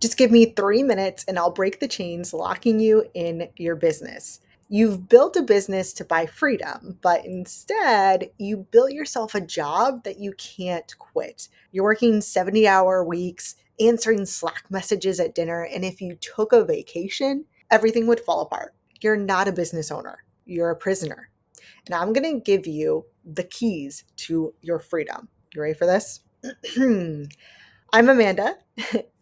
Just give me 3 minutes and I'll break the chains locking you in your business. You've built a business to buy freedom, but instead you built yourself a job that you can't quit. You're working 70-hour weeks, answering Slack messages at dinner, and if you took a vacation, everything would fall apart. You're not a business owner, you're a prisoner. And I'm going to give you the keys to your freedom. You ready for this? I'm Amanda,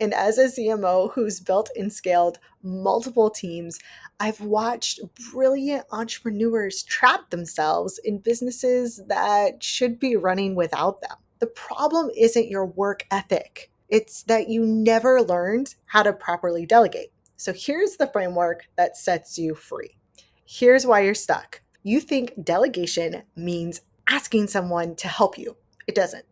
and as a CMO who's built and scaled multiple teams, I've watched brilliant entrepreneurs trap themselves in businesses that should be running without them. The problem isn't your work ethic, it's that you never learned how to properly delegate. So here's the framework that sets you free. Here's why you're stuck. You think delegation means asking someone to help you. It doesn't.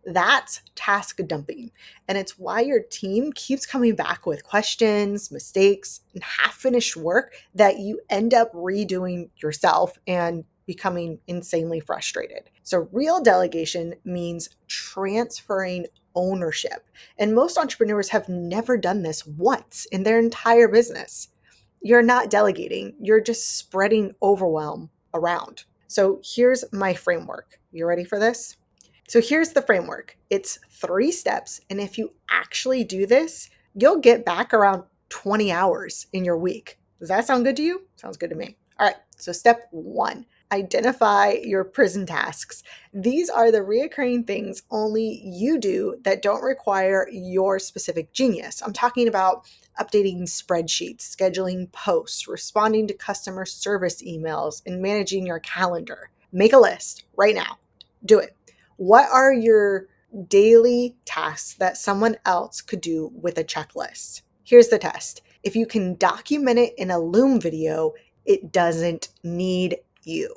That's task dumping. And it's why your team keeps coming back with questions, mistakes, and half finished work that you end up redoing yourself and becoming insanely frustrated. So, real delegation means transferring ownership. And most entrepreneurs have never done this once in their entire business. You're not delegating, you're just spreading overwhelm around. So, here's my framework. You ready for this? So here's the framework. It's 3 steps. And if you actually do this, you'll get back around 20 hours in your week. Does that sound good to you? Sounds good to me. All right. So step 1, identify your prison tasks. These are the reoccurring things only you do that don't require your specific genius. I'm talking about updating spreadsheets, scheduling posts, responding to customer service emails, and managing your calendar. Make a list right now. Do it. What are your daily tasks that someone else could do with a checklist? Here's the test. If you can document it in a Loom video, it doesn't need you.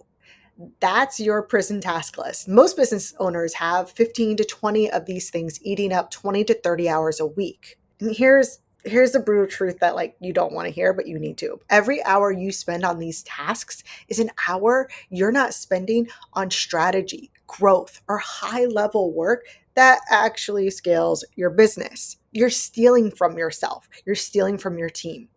That's your prison task list. Most business owners have 15 to 20 of these things eating up 20 to 30 hours a week. And here's the brutal truth that you don't want to hear, but you need to. Every hour you spend on these tasks is an hour you're not spending on strategy, growth, or high level work that actually scales your business. You're stealing from yourself. You're stealing from your team.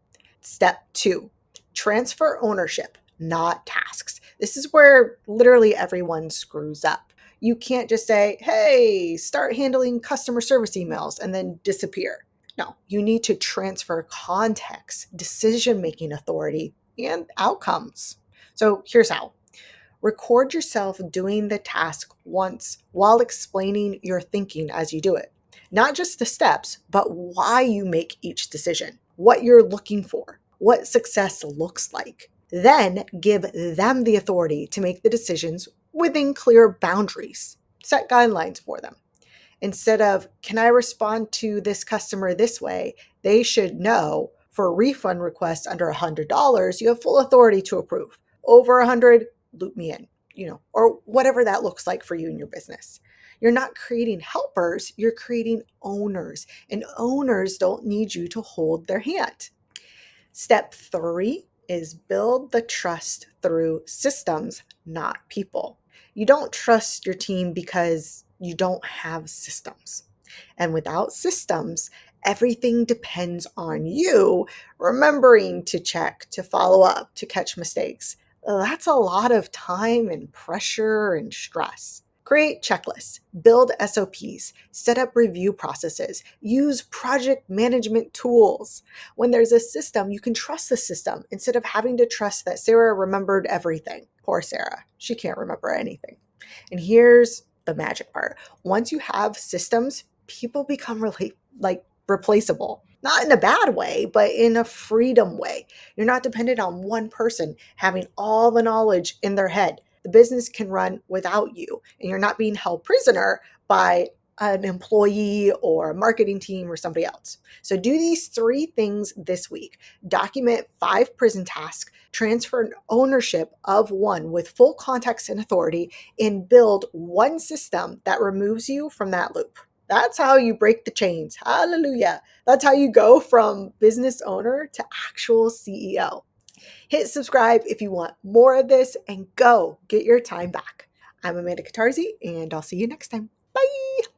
Step 2, transfer ownership, not tasks. This is where literally everyone screws up. You can't just say, hey, start handling customer service emails and then disappear. No, you need to transfer context, decision-making authority, and outcomes. So here's how. Record yourself doing the task once while explaining your thinking as you do it. Not just the steps, but why you make each decision, what you're looking for, what success looks like. Then give them the authority to make the decisions within clear boundaries. Set guidelines for them. Instead of, can I respond to this customer this way? They should know for a refund request under $100, you have full authority to approve. Over 100, loop me in, or whatever that looks like for you in your business. You're not creating helpers, you're creating owners, and owners don't need you to hold their hand. Step 3 is build the trust through systems, not people. You don't trust your team because you don't have systems. And without systems, everything depends on you remembering to check, to follow up, to catch mistakes. That's a lot of time and pressure and stress. Create checklists, build SOPs, set up review processes, use project management tools. When there's a system, you can trust the system instead of having to trust that Sarah remembered everything. Poor Sarah, she can't remember anything. And here's the magic part. Once you have systems, people become replaceable. Not in a bad way, but in a freedom way. You're not dependent on one person having all the knowledge in their head. The business can run without you, and you're not being held prisoner by an employee or a marketing team or somebody else. So do these 3 things this week. Document 5 prison tasks, transfer ownership of 1 with full context and authority, and build 1 system that removes you from that loop. That's how you break the chains. Hallelujah. That's how you go from business owner to actual CEO. Hit subscribe if you want more of this and go get your time back. I'm Amanda Catarzi, and I'll see you next time. Bye.